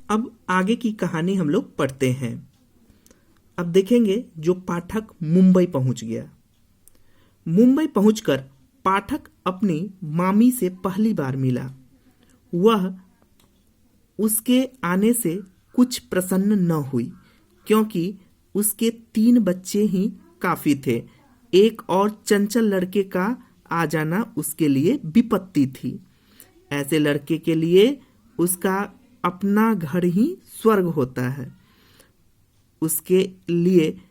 अब आगे की कहानी हम लोग पढ़ते हैं। अब देखेंगे जो पाठक मुंबई पहुंच गया। मुंबई पहुंचकर पाठक अपनी मामी से पहली बार मिला। वह उसके आने से कुछ प्रसन्न न हुई, क्योंकि उसके 3 बच्चे ही काफी थे। एक और चंचल लड़के का आ जाना उसके लिए विपत्ति थी। ऐसे लड़के के लिए उसका अपना घर ही स्वर्ग होता है। उसके लिए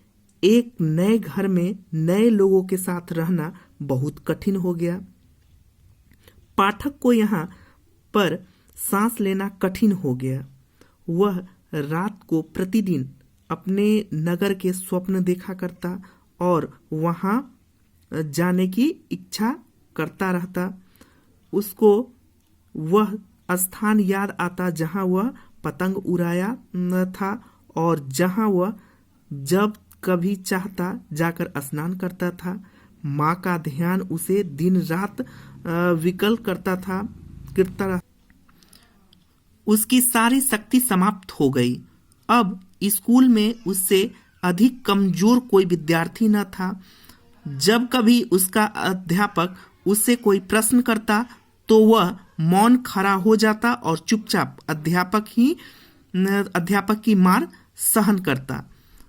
एक नए घर में नए लोगों के साथ रहना बहुत कठिन हो गया। पाठक को यहाँ पर सांस लेना कठिन हो गया। वह रात को प्रतिदिन अपने नगर के स्वप्न देखा करता और वहाँ जाने की इच्छा करता रहता। उसको वह स्थान याद आता जहाँ वह पतंग उड़ाया था और जहाँ वह जब कभी चाहता जाकर स्नान करता था। माँ का ध्यान उसे दिन रात विकल करता रहा। उसकी सारी शक्ति समाप्त हो गई। अब स्कूल में उससे अधिक कमजोर कोई विद्यार्थी न था। जब कभी उसका अध्यापक उससे कोई प्रश्न करता तो वह मौन खड़ा हो जाता और चुपचाप अध्यापक की मार सहन करता।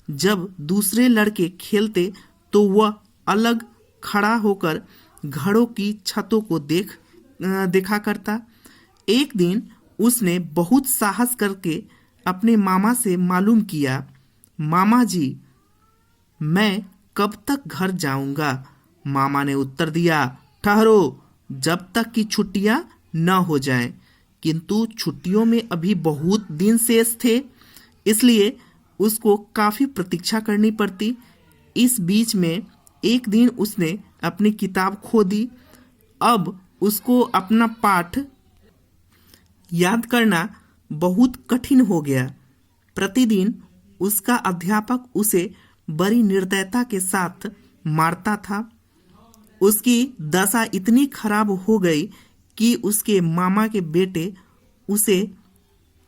जब दूसरे लड़के खेलते तो वह अलग खड़ा होकर घरों की छतों को देखा करता। एक दिन उसने बहुत साहस करके अपने मामा से मालूम किया, मामा जी, मैं कब तक घर जाऊंगा? मामा ने उत्तर दिया, ठहरो, जब तक कि छुट्टियां न हो जाएं। किंतु छुट्टियों में अभी बहुत दिन शेष थे, इसलिए उसको काफी प्रतीक्षा करनी पड़ती। इस बीच में एक दिन उसने अपनी किताब खो दी। अब उसको अपना पाठ याद करना बहुत कठिन हो गया। प्रतिदिन उसका अध्यापक उसे बड़ी निर्दयता के साथ मारता था। उसकी दशा इतनी खराब हो गई कि उसके मामा के बेटे उसे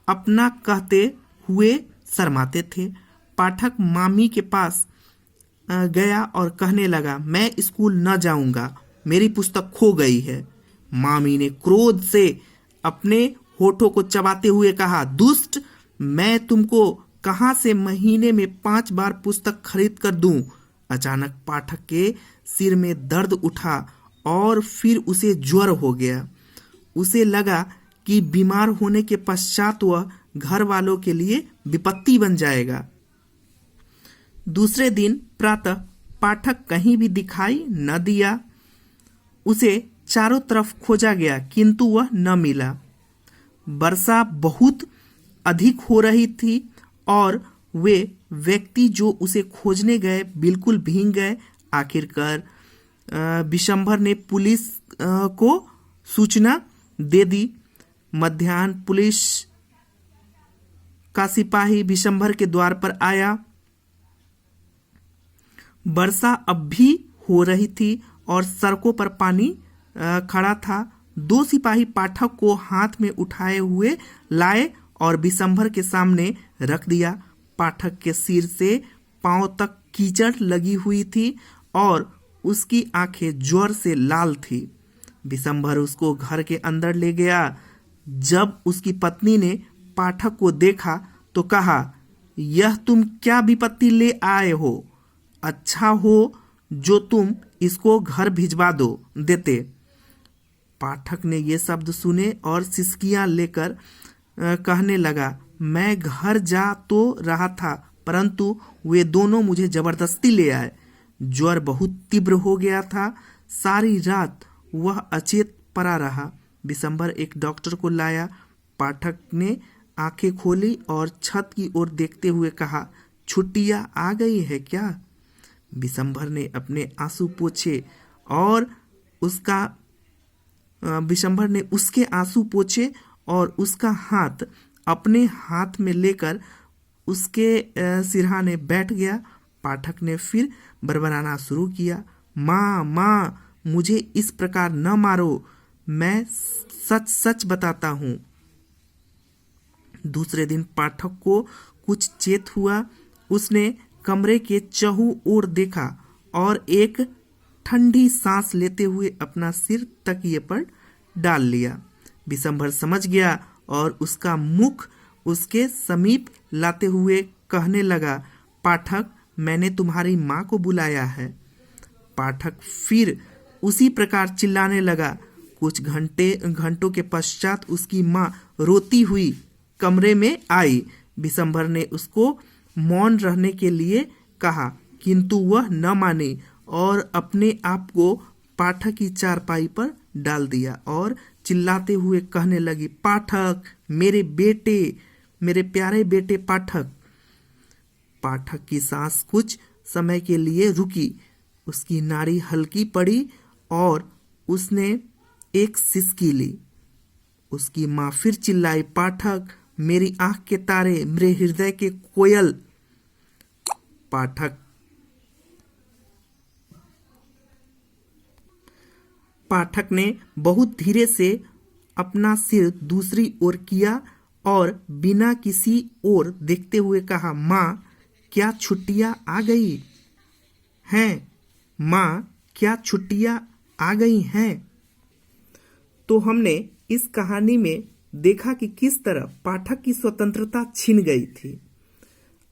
अपना कहते हुए शर्माते थे। पाठक मामी के पास गया और कहने लगा, मैं स्कूल न जाऊंगा, मेरी पुस्तक खो गई है। मामी ने क्रोध से अपने होठों को चबाते हुए कहा, दुष्ट, मैं तुमको कहां से महीने में 5 बार पुस्तक खरीद कर दूं? अचानक पाठक के सिर में दर्द उठा और फिर उसे ज्वर हो गया। उसे लगा कि बीमार होने के पश्चात वह घर वालों के लिए विपत्ति बन जाएगा। दूसरे दिन प्रातः पाठक कहीं भी दिखाई न दिया। उसे चारों तरफ खोजा गया, किंतु वह न मिला। वर्षा बहुत अधिक हो रही थी और वे व्यक्ति जो उसे खोजने गए बिल्कुल भीग गए। आखिरकार विशंभर ने पुलिस को सूचना दे दी। मध्याह्न पुलिस का सिपाही विशंभर के द्वार पर आया। वर्षा अब भी हो रही थी और सड़कों पर पानी खड़ा था। 2 सिपाही पाठक को हाथ में उठाए हुए लाए और विशंभर के सामने रख दिया। पाठक के सिर से पांव तक कीचड़ लगी हुई थी और उसकी आंखें ज्वर से लाल थी। विशंभर उसको घर के अंदर ले गया। जब उसकी पत्नी ने पाठक को देखा तो कहा, यह तुम क्या विपत्ति ले आए हो? अच्छा हो जो तुम इसको घर भिजवा देते। पाठक ने ये शब्द सुने और सिसकियां लेकर कहने लगा, मैं घर जा तो रहा था, परंतु वे दोनों मुझे जबरदस्ती ले आए। ज्वर बहुत तीव्र हो गया था। सारी रात वह अचेत पड़ा रहा। विशंभर एक डॉक्टर को लाया। पाठक ने आंखें खोली और छत की ओर देखते हुए कहा, छुट्टियां आ गई है क्या? विशंभर ने अपने आंसू पोंछे और उसके आंसू पोंछे और उसका हाथ अपने हाथ में लेकर उसके सिरहाने बैठ गया। पाठक ने फिर बरबराना शुरू किया, माँ माँ, मुझे इस प्रकार न मारो, मैं सच सच बताता हूँ, दूसरे दिन पाठक को कुछ चेत हुआ। उसने कमरे के चहु ओर देखा और एक ठंडी सांस लेते हुए अपना सिर तकिए पर डाल लिया। विशंभर समझ गया और उसका मुख उसके समीप लाते हुए कहने लगा, पाठक, मैंने तुम्हारी माँ को बुलाया है। पाठक फिर उसी प्रकार चिल्लाने लगा। कुछ घंटों के पश्चात उसकी माँ रोती हुई कमरे में आई। विशंभर ने उसको मौन रहने के लिए कहा, किंतु वह न मानी और अपने आप को पाठक की चारपाई पर डाल दिया और चिल्लाते हुए कहने लगी, पाठक, मेरे बेटे, मेरे प्यारे बेटे पाठक। पाठक की सांस कुछ समय के लिए रुकी, उसकी नाड़ी हल्की पड़ी और उसने एक सिसकी ली। उसकी माँ फिर चिल्लाई, पाठक, मेरी आंख के तारे, मेरे हृदय के कोयल। पाठक ने बहुत धीरे से अपना सिर दूसरी ओर किया और बिना किसी ओर देखते हुए कहा, माँ, क्या छुट्टियां आ गई हैं? माँ, क्या छुट्टियां आ गई हैं? तो हमने इस कहानी में देखा कि किस तरह पाठक की स्वतंत्रता छिन गई थी।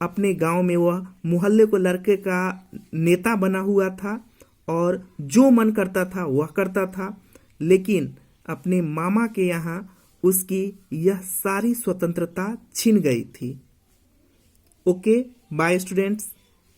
अपने गांव में वह मोहल्ले को लड़के का नेता बना हुआ था और जो मन करता था वह करता था, लेकिन अपने मामा के यहाँ उसकी यह सारी स्वतंत्रता छिन गई थी। Okay, bye students.